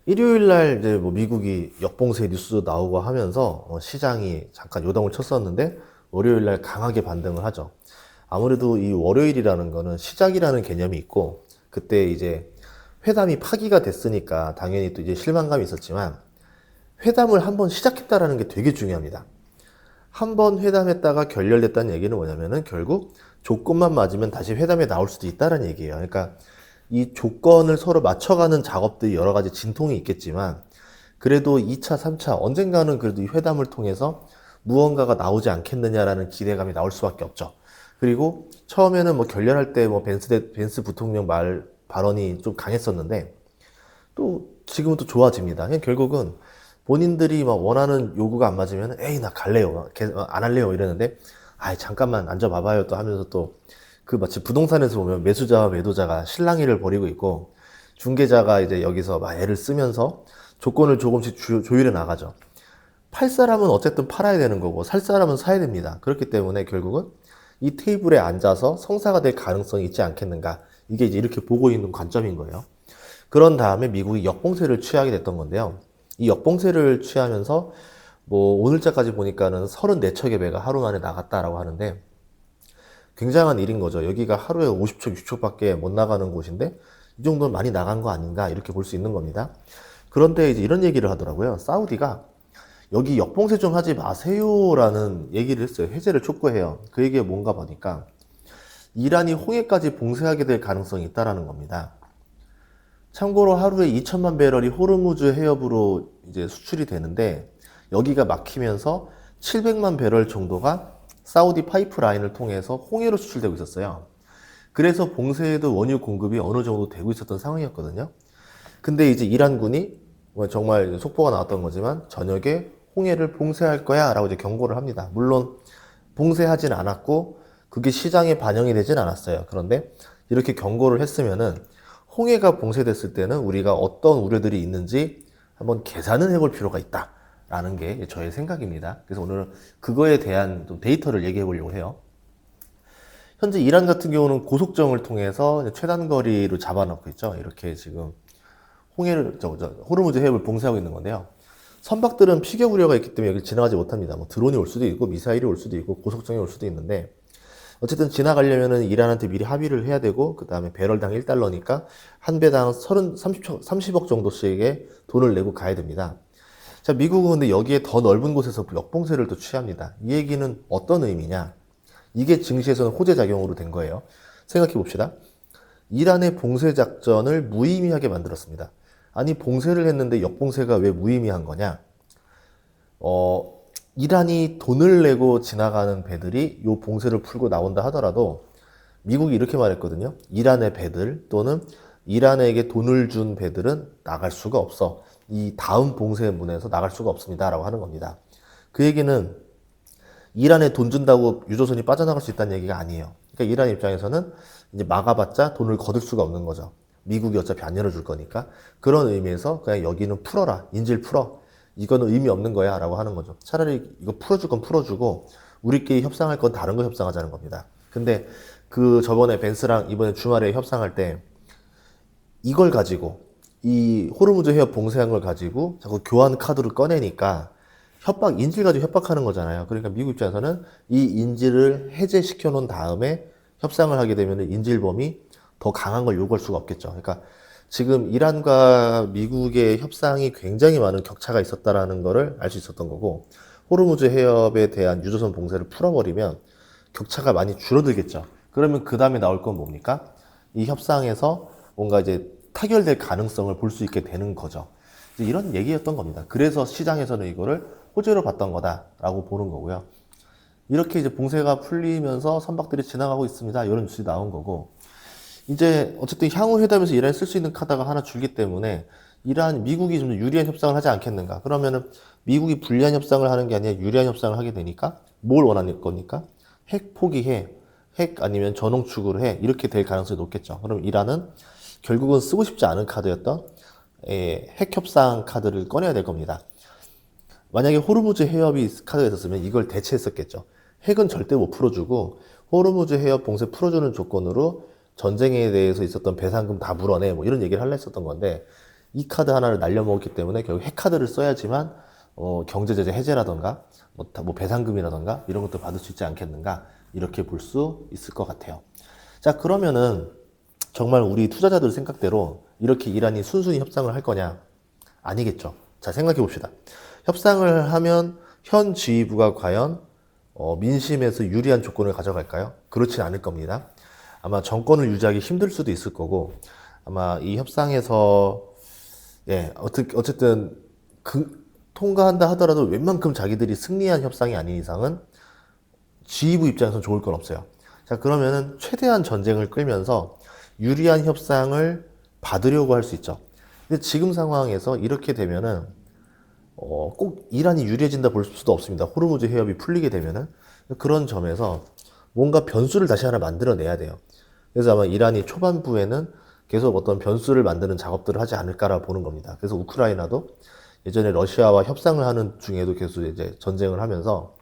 일요일 날 이제 뭐 미국이 역봉쇄 뉴스 나오고 하면서 시장이 잠깐 요동을 쳤었는데 월요일 날 강하게 반등을 하죠. 아무래도 이 월요일이라는 거는 시작이라는 개념이 있고 그때 이제 회담이 파기가 됐으니까 당연히 또 이제 실망감이 있었지만 회담을 한번 시작했다라는 게 되게 중요합니다. 한 번 회담했다가 결렬됐다는 얘기는 뭐냐면은 결국 조건만 맞으면 다시 회담에 나올 수도 있다는 얘기예요. 그러니까 이 조건을 서로 맞춰가는 작업들이 여러 가지 진통이 있겠지만 그래도 2차, 3차 언젠가는 그래도 이 회담을 통해서 무언가가 나오지 않겠느냐라는 기대감이 나올 수밖에 없죠. 그리고 처음에는 뭐 결렬할 때 뭐 벤스 부통령 말 발언이 좀 강했었는데 또 지금은 또 좋아집니다. 그냥 결국은 본인들이 막 원하는 요구가 안 맞으면 에이 나 갈래요 안 할래요 이러는데 아이 잠깐만 앉아봐봐요 또 하면서 또 그 마치 부동산에서 보면 매수자와 매도자가 실랑이를 벌이고 있고 중개자가 이제 여기서 막 애를 쓰면서 조건을 조금씩 조율해 나가죠. 팔 사람은 어쨌든 팔아야 되는 거고 살 사람은 사야 됩니다. 그렇기 때문에 결국은 이 테이블에 앉아서 성사가 될 가능성이 있지 않겠는가, 이게 이제 이렇게 보고 있는 관점인 거예요. 그런 다음에 미국이 역봉쇄를 취하게 됐던 건데요. 이 역봉쇄를 취하면서 뭐 오늘자까지 보니까는 34척의 배가 하루 만에 나갔다라고 하는데 굉장한 일인 거죠. 여기가 하루에 50척, 60척밖에 못 나가는 곳인데 이 정도는 많이 나간 거 아닌가 이렇게 볼 수 있는 겁니다. 그런데 이제 이런 얘기를 하더라고요. 사우디가 여기 역봉쇄 좀 하지 마세요라는 얘기를 했어요. 해제를 촉구해요. 그 얘기가 뭔가 보니까 이란이 홍해까지 봉쇄하게 될 가능성이 있다라는 겁니다. 참고로 하루에 2천만 배럴이 호르무즈 해협으로 이제 수출이 되는데 여기가 막히면서 700만 배럴 정도가 사우디 파이프라인을 통해서 홍해로 수출되고 있었어요. 그래서 봉쇄에도 원유 공급이 어느 정도 되고 있었던 상황이었거든요. 근데 이제 이란군이 뭐 정말 속보가 나왔던 거지만 저녁에 홍해를 봉쇄할 거야 라고 이제 경고를 합니다. 물론 봉쇄하진 않았고 그게 시장에 반영이 되진 않았어요. 그런데 이렇게 경고를 했으면은 홍해가 봉쇄됐을 때는 우리가 어떤 우려들이 있는지 한번 계산을 해볼 필요가 있다라는 게 저의 생각입니다. 그래서 오늘은 그거에 대한 좀 데이터를 얘기해 보려고 해요. 현재 이란 같은 경우는 고속정을 통해서 최단 거리로 잡아놓고 있죠. 이렇게 지금 홍해를 호르무즈 해협을 봉쇄하고 있는 건데요. 선박들은 피격 우려가 있기 때문에 여기 지나가지 못합니다. 뭐 드론이 올 수도 있고 미사일이 올 수도 있고 고속정이 올 수도 있는데 어쨌든 지나가려면은 이란한테 미리 합의를 해야 되고 그 다음에 배럴당 1달러니까 한 배당 30억 정도씩의 돈을 내고 가야 됩니다. 자, 미국은 근데 여기에 더 넓은 곳에서 역봉쇄를 또 취합니다. 이 얘기는 어떤 의미냐? 이게 증시에서는 호재작용으로 된 거예요. 생각해 봅시다. 이란의 봉쇄 작전을 무의미하게 만들었습니다. 아니 봉쇄를 했는데 역봉쇄가 왜 무의미한 거냐? 이란이 돈을 내고 지나가는 배들이 요 봉쇄를 풀고 나온다 하더라도 미국이 이렇게 말했거든요. 이란의 배들 또는 이란에게 돈을 준 배들은 나갈 수가 없어. 이 다음 봉쇄문에서 나갈 수가 없습니다. 라고 하는 겁니다. 그 얘기는 이란에 돈 준다고 유조선이 빠져나갈 수 있다는 얘기가 아니에요. 그러니까 이란 입장에서는 이제 막아봤자 돈을 거둘 수가 없는 거죠. 미국이 어차피 안 열어줄 거니까. 그런 의미에서 그냥 여기는 풀어라. 인질 풀어. 이거는 의미 없는 거야. 라고 하는 거죠. 차라리 이거 풀어줄 건 풀어주고 우리끼리 협상할 건 다른 거 협상하자는 겁니다. 근데 그 저번에 벤스랑 이번에 주말에 협상할 때 이걸 가지고 이 호르무즈 해협 봉쇄한 걸 가지고 자꾸 교환 카드를 꺼내니까 인질 가지고 협박하는 거잖아요. 그러니까 미국 입장에서는 이 인질을 해제시켜 놓은 다음에 협상을 하게 되면 인질범이 더 강한 걸 요구할 수가 없겠죠. 그러니까 지금 이란과 미국의 협상이 굉장히 많은 격차가 있었다라는 거를 알 수 있었던 거고 호르무즈 해협에 대한 유조선 봉쇄를 풀어버리면 격차가 많이 줄어들겠죠. 그러면 그 다음에 나올 건 뭡니까? 이 협상에서 뭔가 이제 타결될 가능성을 볼 수 있게 되는 거죠. 이제 이런 얘기였던 겁니다. 그래서 시장에서는 이거를 호재로 봤던 거다라고 보는 거고요. 이렇게 이제 봉쇄가 풀리면서 선박들이 지나가고 있습니다. 이런 뉴스가 나온 거고 이제 어쨌든 향후 회담에서 이란이 쓸 수 있는 카드가 하나 줄기 때문에 미국이 좀 유리한 협상을 하지 않겠는가? 그러면은 미국이 불리한 협상을 하는 게 아니라 유리한 협상을 하게 되니까 뭘 원하는 겁니까? 핵 포기해, 핵 아니면 전홍축으로 해 이렇게 될 가능성이 높겠죠. 그럼 이란은 결국은 쓰고 싶지 않은 카드였던 핵 협상 카드를 꺼내야 될 겁니다. 만약에 호르무즈 해협이 카드가 있었으면 이걸 대체했었겠죠. 핵은 절대 못 풀어주고 호르무즈 해협 봉쇄 풀어주는 조건으로 전쟁에 대해서 있었던 배상금 다 물어내 뭐 이런 얘기를 하려 했었던 건데 이 카드 하나를 날려먹었기 때문에 결국 핵카드를 써야지만 경제제재 해제라던가 뭐 배상금이라던가 이런 것도 받을 수 있지 않겠는가, 이렇게 볼 수 있을 것 같아요. 자, 그러면은 정말 우리 투자자들 생각대로 이렇게 이란이 순순히 협상을 할 거냐? 아니겠죠. 자, 생각해 봅시다. 협상을 하면 현 지휘부가 과연 민심에서 유리한 조건을 가져갈까요? 그렇진 않을 겁니다. 아마 정권을 유지하기 힘들 수도 있을 거고, 아마 이 협상에서 어쨌든 통과한다 하더라도 웬만큼 자기들이 승리한 협상이 아닌 이상은 지휘부 입장에서 좋을 건 없어요. 자, 그러면은 최대한 전쟁을 끌면서 유리한 협상을 받으려고 할 수 있죠. 근데 지금 상황에서 이렇게 되면은 꼭 이란이 유리해진다 볼 수도 없습니다. 호르무즈 해협이 풀리게 되면은. 그런 점에서 뭔가 변수를 다시 하나 만들어내야 돼요. 그래서 아마 이란이 초반부에는 계속 어떤 변수를 만드는 작업들을 하지 않을까라 보는 겁니다. 그래서 우크라이나도 예전에 러시아와 협상을 하는 중에도 계속 이제 전쟁을 하면서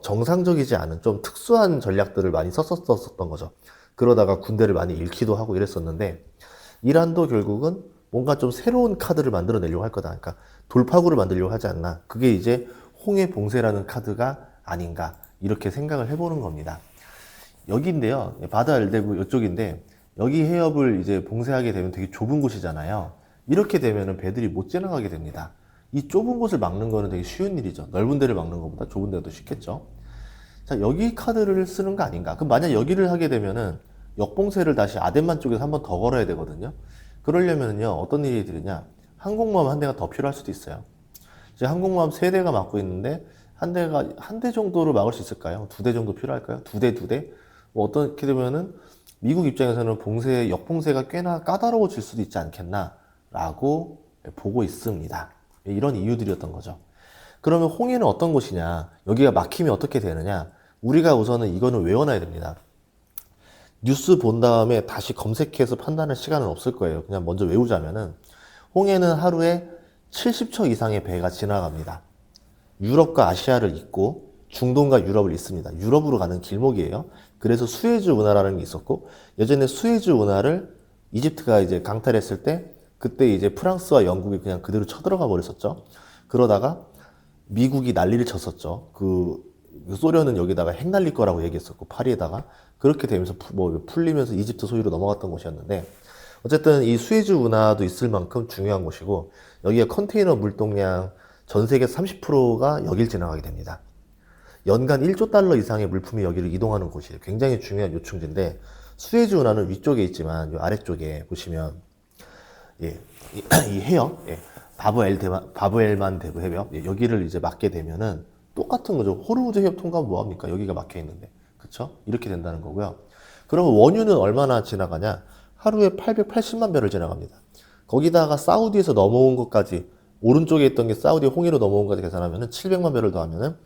정상적이지 않은 좀 특수한 전략들을 많이 썼었던 거죠. 그러다가 군대를 많이 잃기도 하고 이랬었는데, 이란도 결국은 뭔가 좀 새로운 카드를 만들어내려고 할 거다. 그러니까 돌파구를 만들려고 하지 않나. 그게 이제 홍해 봉쇄라는 카드가 아닌가, 이렇게 생각을 해보는 겁니다. 여기인데요. 바다 엘대구 이쪽인데, 여기 해협을 이제 봉쇄하게 되면 되게 좁은 곳이잖아요. 이렇게 되면은 배들이 못 지나가게 됩니다. 이 좁은 곳을 막는 거는 되게 쉬운 일이죠. 넓은 데를 막는 것보다 좁은 데가 더 쉽겠죠. 자, 여기 카드를 쓰는 거 아닌가? 그럼 만약 여기를 하게 되면은 역봉쇄를 다시 아덴만 쪽에서 한 번 더 걸어야 되거든요. 그러려면요, 어떤 일이 들으냐? 항공모함 한 대가 더 필요할 수도 있어요. 이제 항공모함 세 대가 막고 있는데, 한 대 정도로 막을 수 있을까요? 두 대 정도 필요할까요? 두 대? 뭐 어떻게 되면은 미국 입장에서는 역봉쇄가 꽤나 까다로워질 수도 있지 않겠나라고 보고 있습니다. 이런 이유들이었던 거죠. 그러면 홍해는 어떤 곳이냐? 여기가 막히면 어떻게 되느냐? 우리가 우선은 이거는 외워놔야 됩니다. 뉴스 본 다음에 다시 검색해서 판단할 시간은 없을 거예요. 그냥 먼저 외우자면은, 홍해는 하루에 70척 이상의 배가 지나갑니다. 유럽과 아시아를 잇고 중동과 유럽을 잇습니다. 유럽으로 가는 길목이에요. 그래서 수에즈 운하라는 게 있었고, 예전에 수에즈 운하를 이집트가 이제 강탈했을 때, 그때 이제 프랑스와 영국이 그냥 그대로 쳐들어가 버렸었죠. 그러다가 미국이 난리를 쳤었죠. 소련은 여기다가 핵 날릴 거라고 얘기했었고, 파리에다가. 그렇게 되면서 풀리면서 이집트 소유로 넘어갔던 곳이었는데, 어쨌든 이 수에즈 운하도 있을 만큼 중요한 곳이고, 여기에 컨테이너 물동량 전 세계 30%가 여길 지나가게 됩니다. 연간 1조 달러 이상의 물품이 여기를 이동하는 곳이에요. 굉장히 중요한 요충지인데, 수에즈 운하는 위쪽에 있지만 이 아래쪽에 보시면 이 해협, 바브엘만 대부 해협, 여기를 이제 막게 되면은 똑같은 거죠. 호르무즈 해협 통과하면 뭐합니까? 여기가 막혀 있는데, 그쵸? 이렇게 된다는 거고요. 그러면 원유는 얼마나 지나가냐? 하루에 880만 배럴 지나갑니다. 거기다가 사우디에서 넘어온 것까지, 오른쪽에 있던 게 사우디 홍해로 넘어온 것까지 계산하면은 700만 배럴 더하면은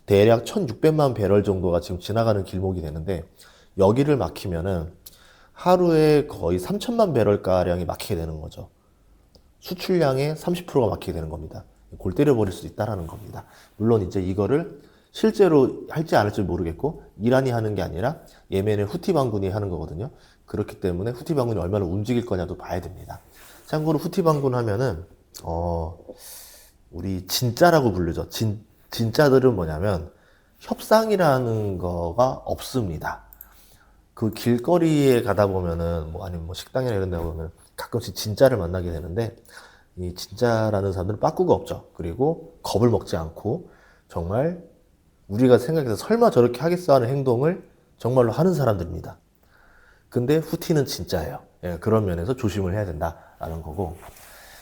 대략 1600만 배럴 정도가 지금 지나가는 길목이 되는데, 여기를 막히면은 하루에 거의 3000만 배럴 가량이 막히게 되는 거죠. 수출량의 30%가 막히게 되는 겁니다. 골 때려버릴 수 있다라는 겁니다. 물론 이제 이거를 실제로 할지 안 할지 모르겠고, 이란이 하는 게 아니라 예멘의 후티 반군이 하는 거거든요. 그렇기 때문에 후티 반군이 얼마나 움직일 거냐도 봐야 됩니다. 참고로 후티 반군 하면은 우리 진짜라고 부르죠. 진짜들은 뭐냐면 협상이라는 거가 없습니다. 그 길거리에 가다 보면은 아니면 식당이나 이런 데 보면 가끔씩 진짜를 만나게 되는데, 이 진짜라는 사람들은 빠꾸가 없죠. 그리고 겁을 먹지 않고 정말 우리가 생각해서 설마 저렇게 하겠어 하는 행동을 정말로 하는 사람들입니다. 근데 후티는 진짜예요. 그런 면에서 조심을 해야 된다라는 거고.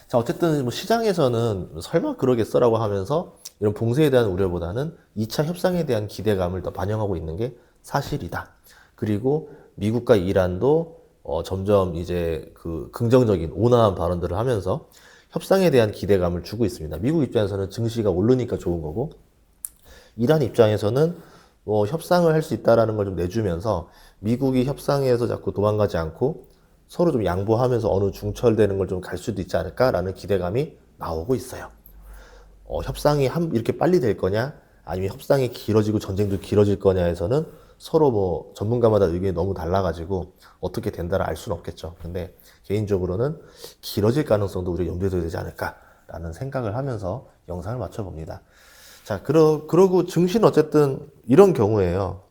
자, 어쨌든 시장에서는 설마 그러겠어라고 하면서 이런 봉쇄에 대한 우려보다는 2차 협상에 대한 기대감을 더 반영하고 있는 게 사실이다. 그리고 미국과 이란도 점점 이제 긍정적인 온화한 발언들을 하면서 협상에 대한 기대감을 주고 있습니다. 미국 입장에서는 증시가 오르니까 좋은 거고, 이란 입장에서는 협상을 할 수 있다라는 걸 좀 내주면서 미국이 협상에서 자꾸 도망가지 않고 서로 좀 양보하면서 어느 중철되는 걸 좀 갈 수도 있지 않을까라는 기대감이 나오고 있어요. 협상이 이렇게 빨리 될 거냐, 아니면 협상이 길어지고 전쟁도 길어질 거냐에서는 서로 뭐 전문가마다 의견이 너무 달라가지고 어떻게 된다를 알 수는 없겠죠. 근데 개인적으로는 길어질 가능성도 우리가 염두에 둬야 되지 않을까라는 생각을 하면서 영상을 맞춰봅니다. 자, 그러고 증시는 어쨌든 이런 경우에요.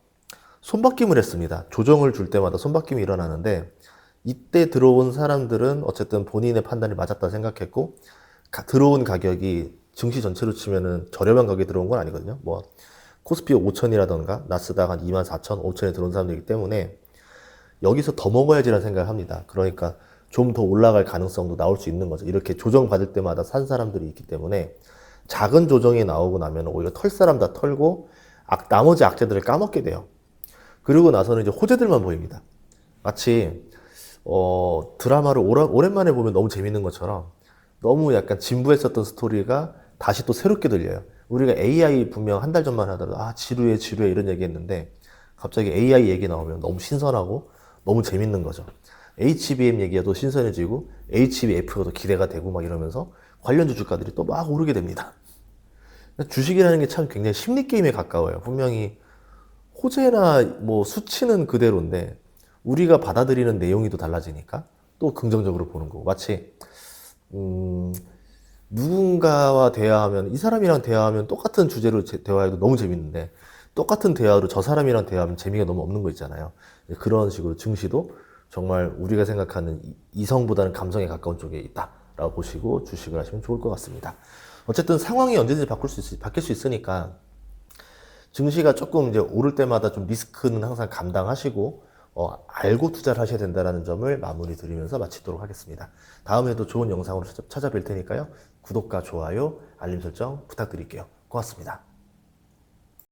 손바뀜을 했습니다. 조정을 줄 때마다 손바뀜이 일어나는데 이때 들어온 사람들은 어쨌든 본인의 판단이 맞았다 생각했고 들어온 가격이 증시 전체로 치면은 저렴한 가격에 들어온 건 아니거든요. 뭐 코스피 5천이라던가 나스닥 한 24,000, 5천에 들어온 사람들이기 때문에 여기서 더 먹어야지라는 생각을 합니다. 그러니까 좀 더 올라갈 가능성도 나올 수 있는 거죠. 이렇게 조정받을 때마다 산 사람들이 있기 때문에 작은 조정이 나오고 나면 오히려 털 사람 다 털고 나머지 악재들을 까먹게 돼요. 그리고 나서는 이제 호재들만 보입니다. 마치 드라마를 오랜만에 보면 너무 재밌는 것처럼 너무 약간 진부했었던 스토리가 다시 또 새롭게 들려요. 우리가 AI 분명 한 달 전만 하더라도 지루해 지루해 이런 얘기 했는데 갑자기 AI 얘기 나오면 너무 신선하고 너무 재밌는 거죠. HBM 얘기가 또 신선해지고 HBF가 또 기대가 되고 막 이러면서 관련주 주가들이 또 막 오르게 됩니다. 주식이라는 게 참 굉장히 심리 게임에 가까워요. 분명히 호재나 뭐 수치는 그대로인데 우리가 받아들이는 내용이 또 달라지니까 또 긍정적으로 보는 거고 마치 누군가와 대화하면 이 사람이랑 대화하면 똑같은 주제로 대화해도 너무 재밌는데 똑같은 대화로 저 사람이랑 대화하면 재미가 너무 없는 거 있잖아요. 그런 식으로 증시도 정말 우리가 생각하는 이성보다는 감성에 가까운 쪽에 있다라고 보시고 주식을 하시면 좋을 것 같습니다. 어쨌든 상황이 언제든지 바뀔 수 있으니까 증시가 조금 이제 오를 때마다 좀 리스크는 항상 감당하시고 알고 투자를 하셔야 된다는 점을 마무리 드리면서 마치도록 하겠습니다. 다음에도 좋은 영상으로 찾아뵐 테니까요. 구독과 좋아요, 알림 설정 부탁드릴게요. 고맙습니다.